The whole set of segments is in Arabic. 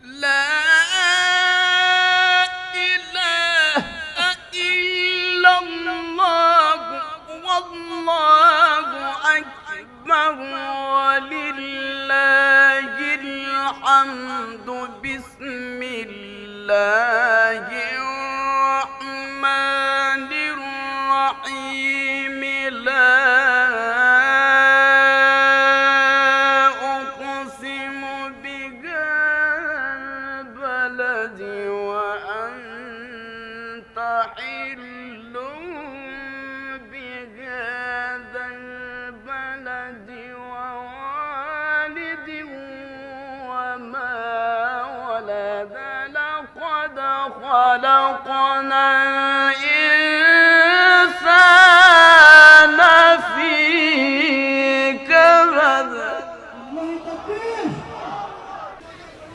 لا إله إلا الله والله أكبر ولله الحمد. بسم الله الرحمن الرحيم. لا أقسم بهذا البلد وأنت حل بهذا البلد ووالد وما ولد. لقد خلقنا الإنسان في كبد.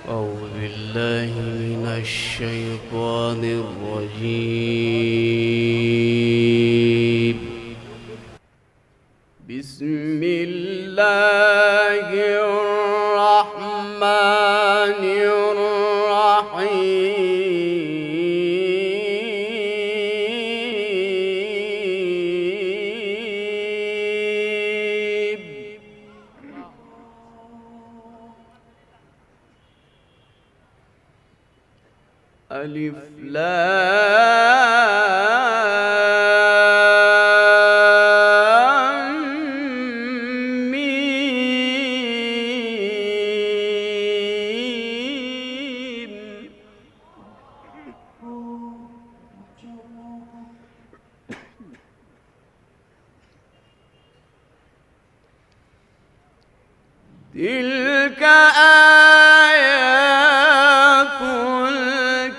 أعوذ بالله من الشيطان الرجيم. بسم الله الرحمن الرحيم. ألف لام ميم. تلك آيات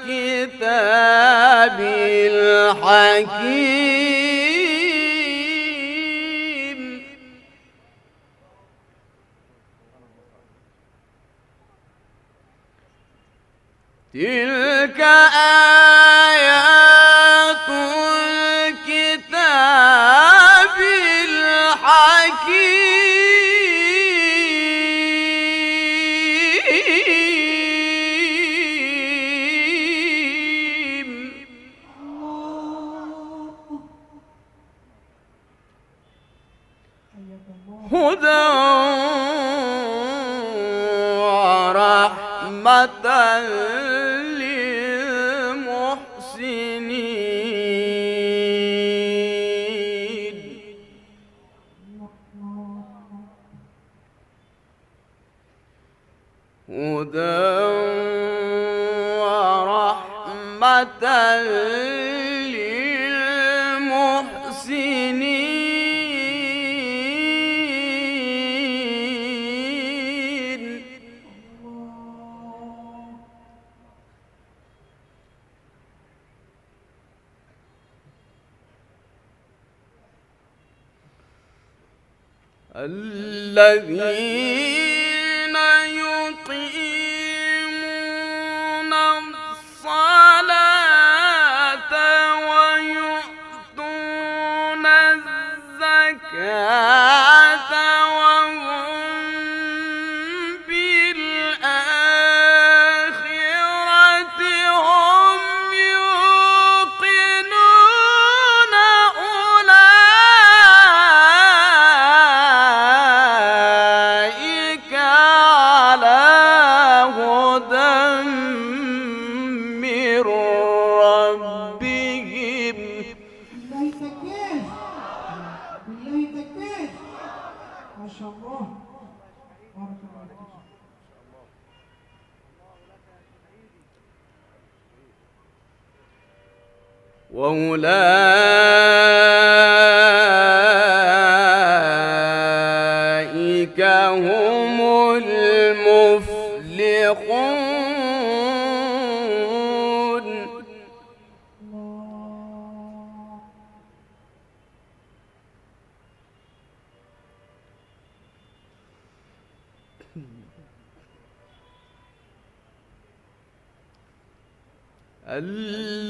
الكتاب الحكيم. تلك آيات الكتاب الحكيم. هدى ورحمة للمحسنين. هدى ورحمة للمحسنين. الذين يقيمون الصلاة ويؤتون الزكاة وهم بالآخرة هم يوقنون. أولئك على هدى من ربهم. بالله تكبير، بالله تكبير، ما شاء الله، بارك الله فيك. وأولئك هم المفلحون.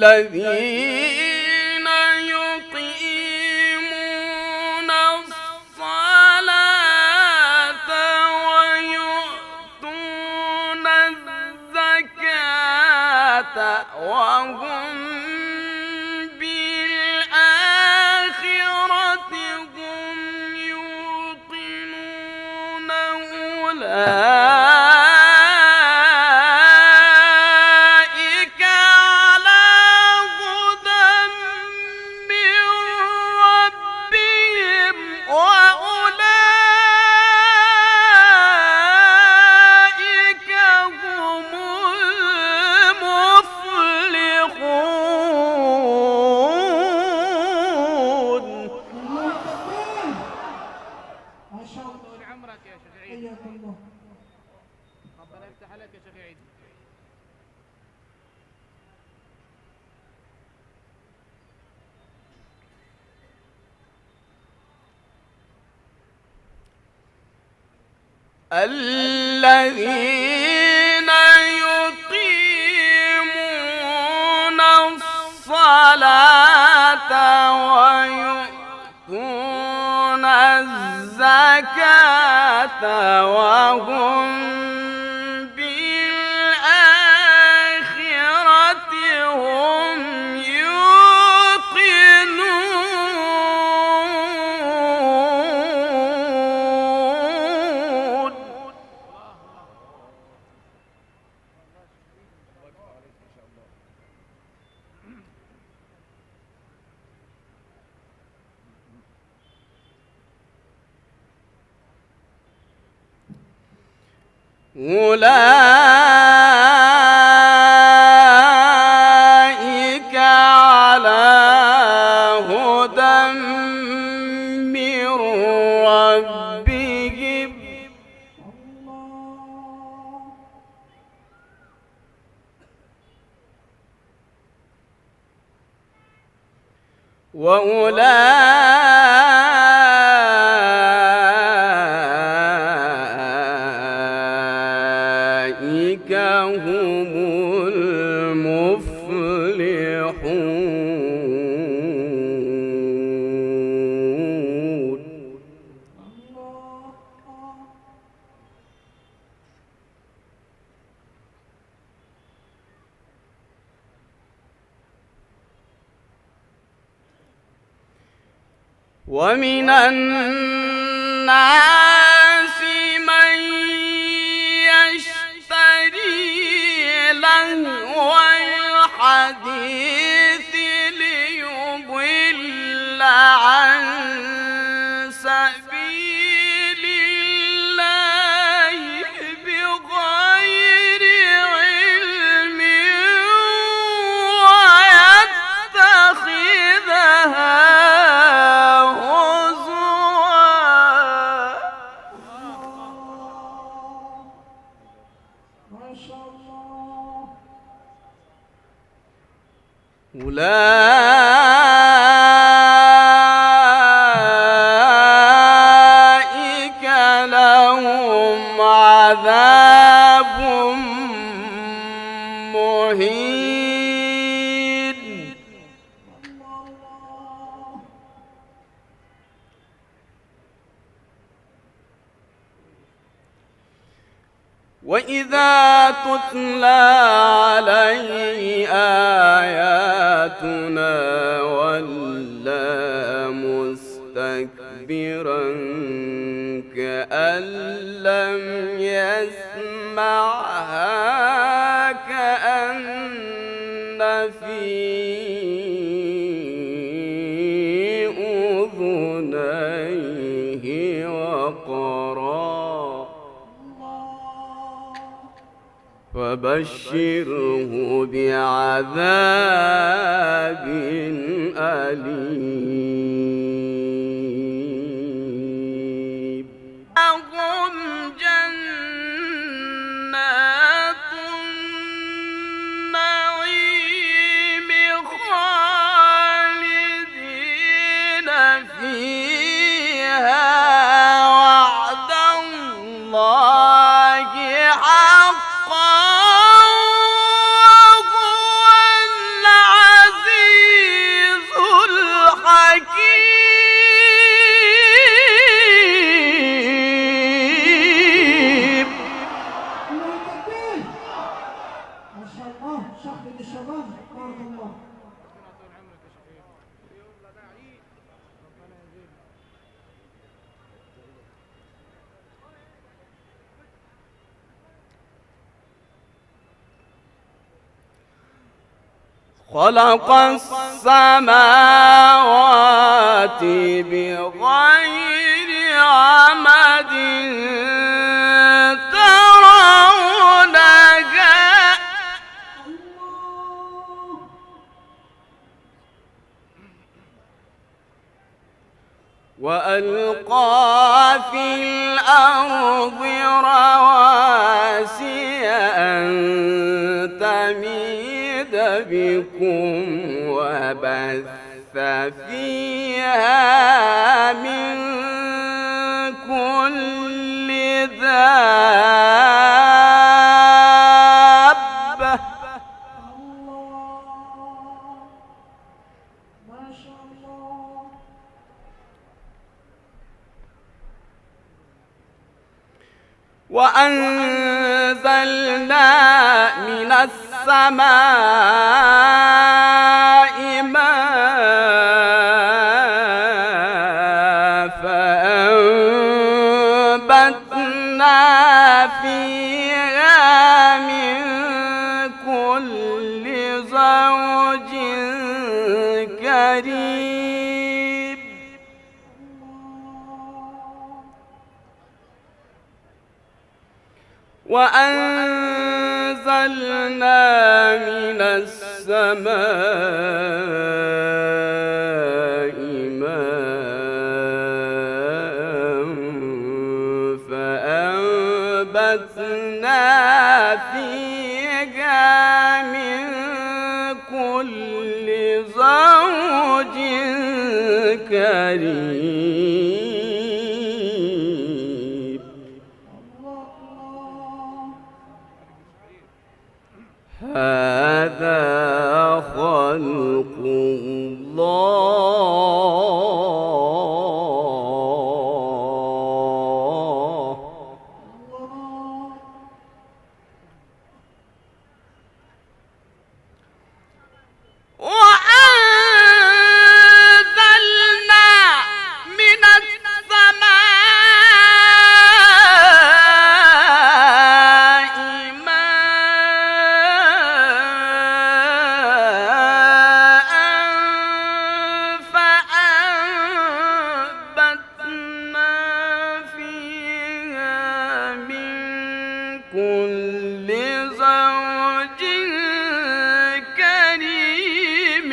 الذين يقيمون الصلاة ويؤتون الزكاة وهم بالآخرة هم يوقنون أولئك على هدى من ربهم وأولئك هم المفلحون. الله يكفيك. ما شاء الله. طول عمرك يا شيخ عيد. حياك الله. ربنا يفتح عليك يا شيخ عيد. الذين يقيمون الصلاة ويؤتون الزكاة وهم بالآخرة هم يوقنون. أولئك على هدى من ربهم الله. وأولئك هم المفلحون. الله. ومن الناس من يشتري لهو الحديث ليضل عن سبيل الله بغير علم ويتخذها ما شاء الله. أولئك لهم عذاب مهين. الله. وإذا تتلى عليه آياتنا ولى مستكبرا كأن لم يسمعها كأن في أذنيه وقرا فبشره بعذاب أليم. لهم جنات النعيم خالدين فيها وعد الله حقا وهو العزيز الحكيم. شخص الشباب بارك الله. ربنا طول عمرك يا شيخ عيد. يلا داعي ربنا يزيد. خلق السماوات بغير عمد ترونها وألقى في الأرض رواسي أن تميد بكم وبث فيها من كل دابة الله ما شاء الله. وأنزلنا من السماء ماء فأنبتنا فيها من كل زوج كريم وأنزلنا من السماء ماء فأنبتنا فيها من كل زوج كريم هذا خلق الله وأنزلنا من السماء ماء فأنبتنا فيها من كل زوج كريم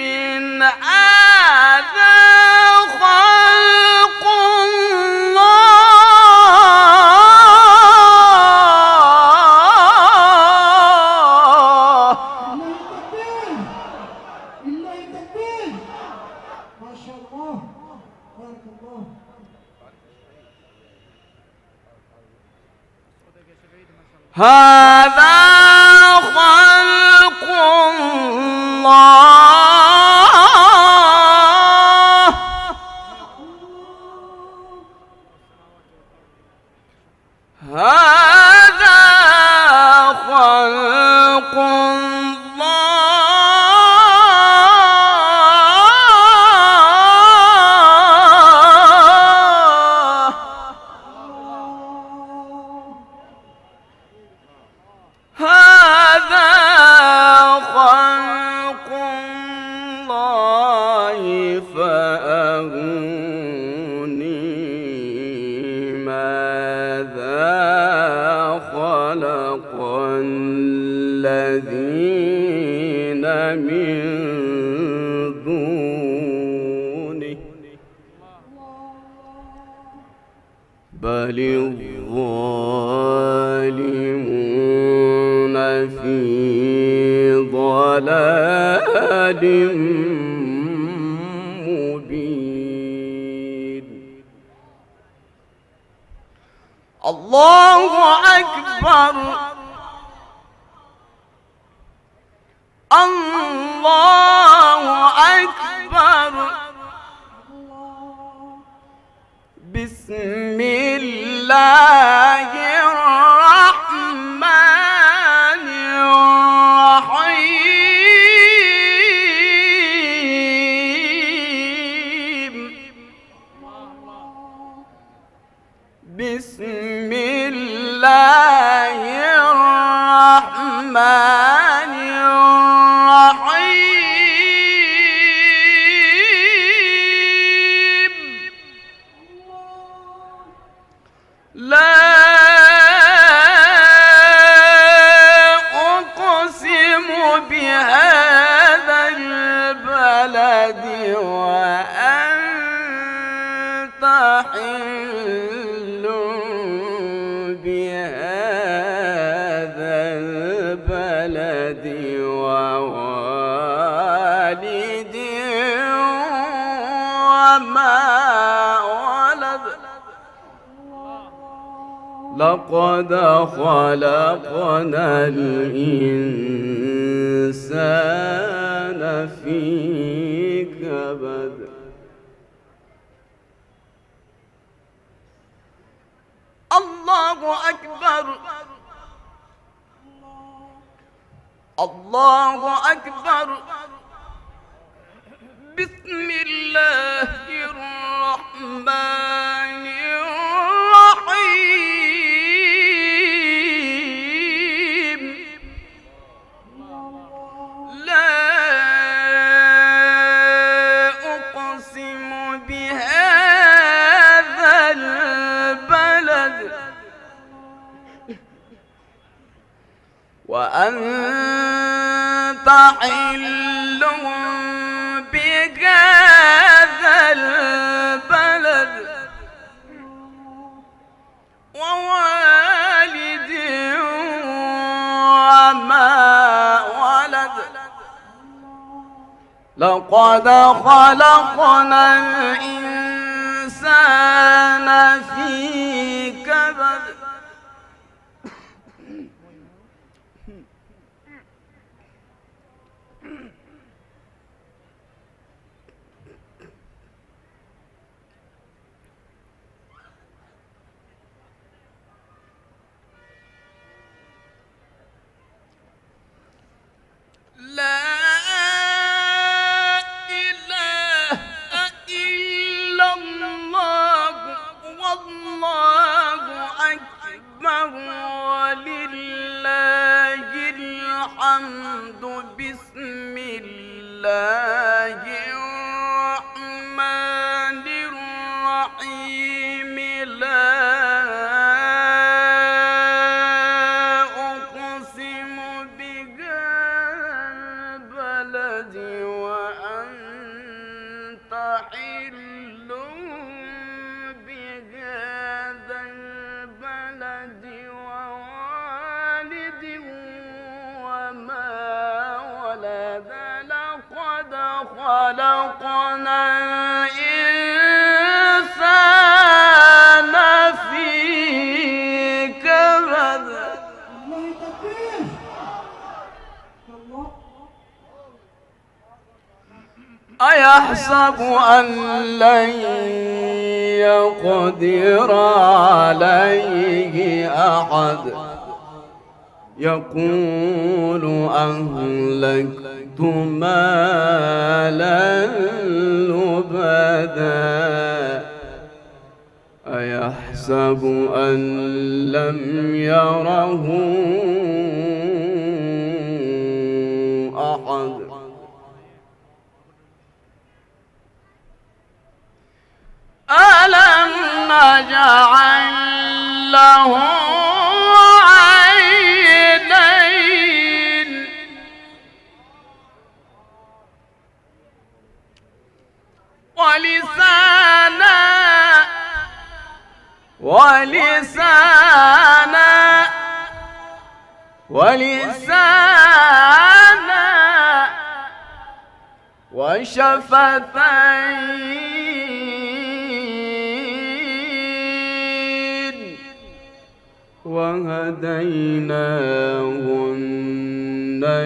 هذا خلق الله لله التكبير ما شاء الله بارك الله. صوتك يا شيخ عيد ما شاء الله. هذا خلق الله هذا خلق الله هذا خلق الله فأروني ماذا خلق الذين من دونه بل الظالمون في ضلال مبين الله أكبر الله أكبر بسم الله الرحمن الرحيم الرحمن الرحيم لا أقسم بهذا البلد وأنت حل بهذا البلد ووالد وما ولد لقد خلقنا الإنسان في كبد الله أكبر الله أكبر بسم الله الرحمن الرحيم لا أقسم بهذا البلد وأنت حل بهذا البلد ووالد وما ولد لقد خلقنا الإنسان في كبد لا إله إلا الله والله أكبر ولله الحمد بسم الله الرحمن الرحيم لا وأنت حل بهذا البلد ووالد وما ولد لقد خلقنا الإنسان في كبد الله تكبير الله أيحسب أن لن يقدر عليه أحد يقول أهلكت مالا لبدا أيحسب أن لم يره أحد ألم نجعل له عينين ولسانا وشفتين وهديناه النجدين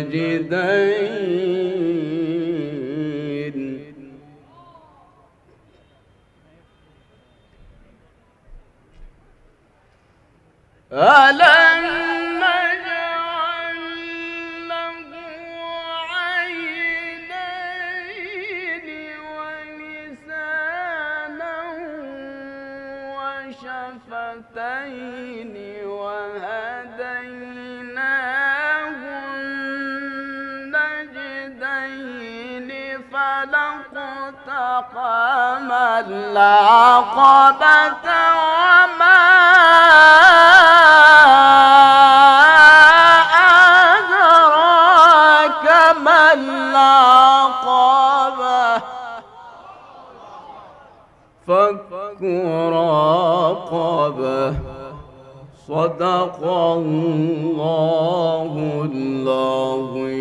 ألم نجعل له عينين ولسانا وشفتين وهديناه وما العقبة وما أدراك ما العقبة فك رقبة صدق الله العظيم.